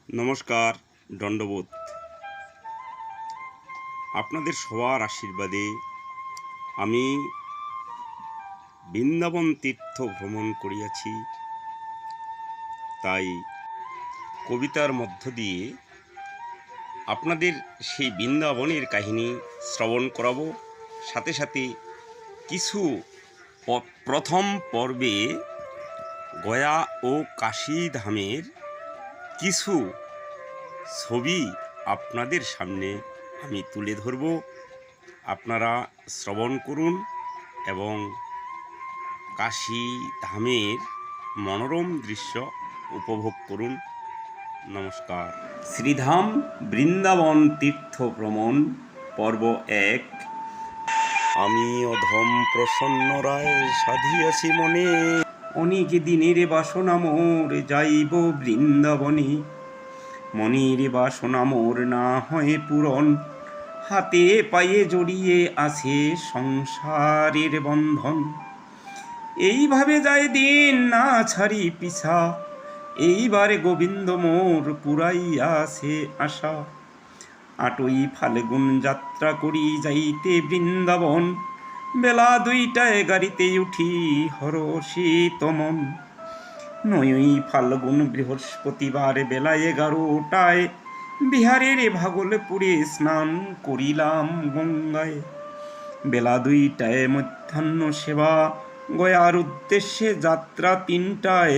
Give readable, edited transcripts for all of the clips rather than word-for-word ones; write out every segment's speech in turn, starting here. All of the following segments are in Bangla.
নমস্কার, দণ্ডবোধ। আপনাদের সবার আশীর্বাদে আমি বৃন্দাবন তীর্থ ভ্রমণ করিয়াছি। তাই কবিতার মধ্য দিয়ে আপনাদের সেই বৃন্দাবনের কাহিনী শ্রবণ করাবো। সাথে সাথে কিছু প্রথম পর্বে গয়া ও কাশী ধামের কিছু ছবি আপনাদের সামনে আমি তুলে ধরব। আপনারা শ্রবণ করুন এবং কাশী ধামের মনোরম দৃশ্য উপভোগ করুন। নমস্কার। শ্রীধাম বৃন্দাবন তীর্থ ভ্রমণ পর্ব 1। আমি অধম প্রসন্ন রায় সাধিয়াছি মনে, অনেক দিনের বাসনা মোর যাইব বৃন্দাবনে। মনের বাসনা মোর না হয় পূরণ, হাতে পায়ে জড়িয়ে আছে সংসারের বন্ধন। এইভাবে যায় দিন না ছাড়ি পিছা, এইবারে গোবিন্দ মোর পুরাইয়াছে আশা। 8ই ফাল্গুন যাত্রা করি যাইতে বৃন্দাবন, বেলা 2টায় গাড়িতে উঠি হরষিত মন। 9ই ফাল্গুন বৃহস্পতিবার বেলা 11টায় বিহারের ভাগলপুরে স্নান করিলাম গঙ্গায়। বেলা 2টায় মধ্যাহ্ন সেবা, গয়ার উদ্দেশ্যে যাত্রা 3টায়।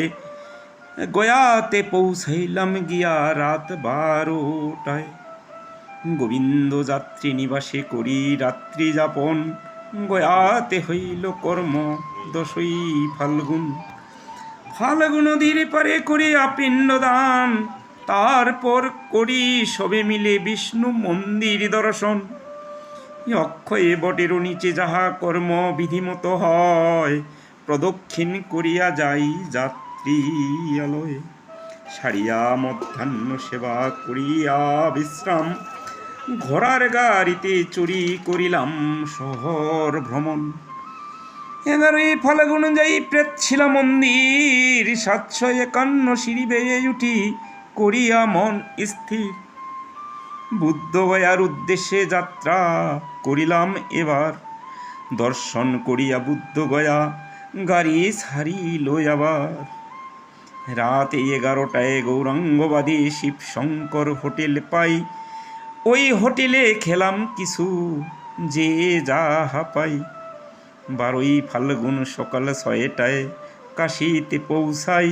গয়াতে পৌঁছাইলাম গিয়া রাত 12টায়। গোবিন্দ যাত্রী নিবাসে করি রাত্রি যাপন, গয়াতে হইল কর্ম 10ই ফাল্গুন। ফাল্গু নদীর পারে করিয়া পিণ্ডদান, তারপর করি সবে মিলে বিষ্ণু মন্দির দর্শন। অক্ষয়ে বটের নিচে যাহা কর্ম বিধিমত হয়, প্রদক্ষিণ করিয়া যাই যাত্রীয়ালয়ে। সারিয়া মধ্যাহ্ন সেবা করিয়া বিশ্রাম, ঘোড়ার গাড়িতে চড়ি করিলাম শহর ভ্রমণ। 11ই ফাল্গুন যাই প্রেতশিলা মন্দির, 751 সিঁড়ি বেয়ে উঠি করিয়া মন স্থির। বুদ্ধ গয়ার উদ্দেশ্যে যাত্রা করিলাম এবার, দর্শন করিয়া বুদ্ধ গয়া গাড়ি ছাড়িল আবার। রাত 11টায় গৌরাঙ্গবাদী শিবশঙ্কর হোটেল পাই, ওই হোটেলে খেলাম কিছু যে যাহা পাই। 12ই ফাল্গুন সকাল 6টায় কাশীতে পৌঁছাই,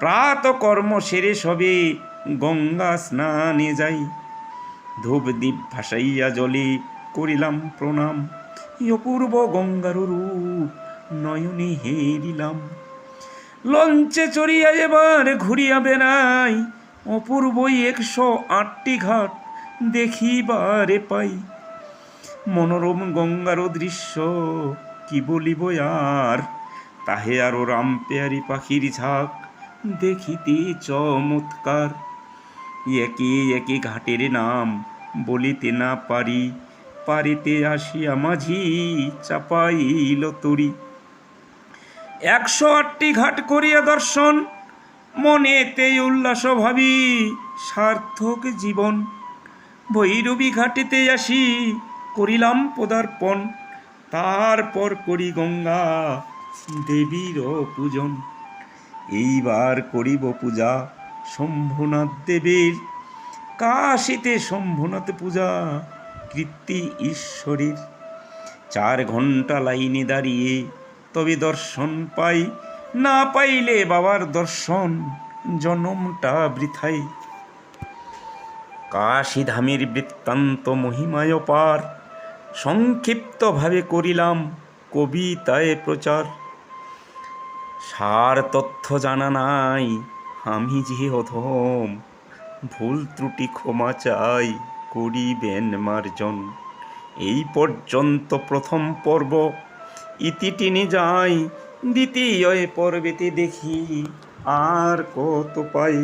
প্রাত কর্ম সেরে সবে গঙ্গা স্নানে যাই। ধূপ দ্বীপ ভাসাইয়া জলে করিলাম প্রণাম, অপূর্ব গঙ্গার রূপ নয়নে হেরিলাম। লঞ্চে চড়িয়া এবার ঘুরিয়া বেড়াই, অপূর্ব 108টি ঘাট দেখিবারে পাই। মনোরম গঙ্গার দৃশ্য কি বলিব আর, তাহে আরো রামপেয়ারি পাখির ঝাঁক দেখিতে চমৎকার। একই একই ঘাটের নাম বলিতে না পারি, পারিতে আসিয়া মাঝি চাপাইল তরি। 108টি ঘাট করিয়া দর্শন, মনেতে উল্লাস ভাবি সার্থক জীবন। ভৈরবী ঘাটেতে আসি করিলাম পদার্পণ, তারপর করি গঙ্গা দেবীর পূজন। এইবার করিব পূজা শম্ভুনাথ দেবীর, কাশীতে শম্ভুনাথ পূজা কীর্তি ঈশ্বরীর। 4 ঘন্টা লাইনে দাঁড়িয়ে তবে দর্শন পাই, না পাইলে বাবার দর্শন জনমটা বৃথাই। কাশী ধামের বৃত্তান্ত মহিমায় পার, সংক্ষিপ্তভাবে করিলাম কবিতায় প্রচার। সার তথ্য জানা নাই আমি যে অধম, ভুল ত্রুটি ক্ষমা চাই করিবেন মার্জন। এই পর্যন্ত প্রথম পর্ব ইতি টেনে যাই, দ্বিতীয় পর্বেতে দেখি আর কত পাই।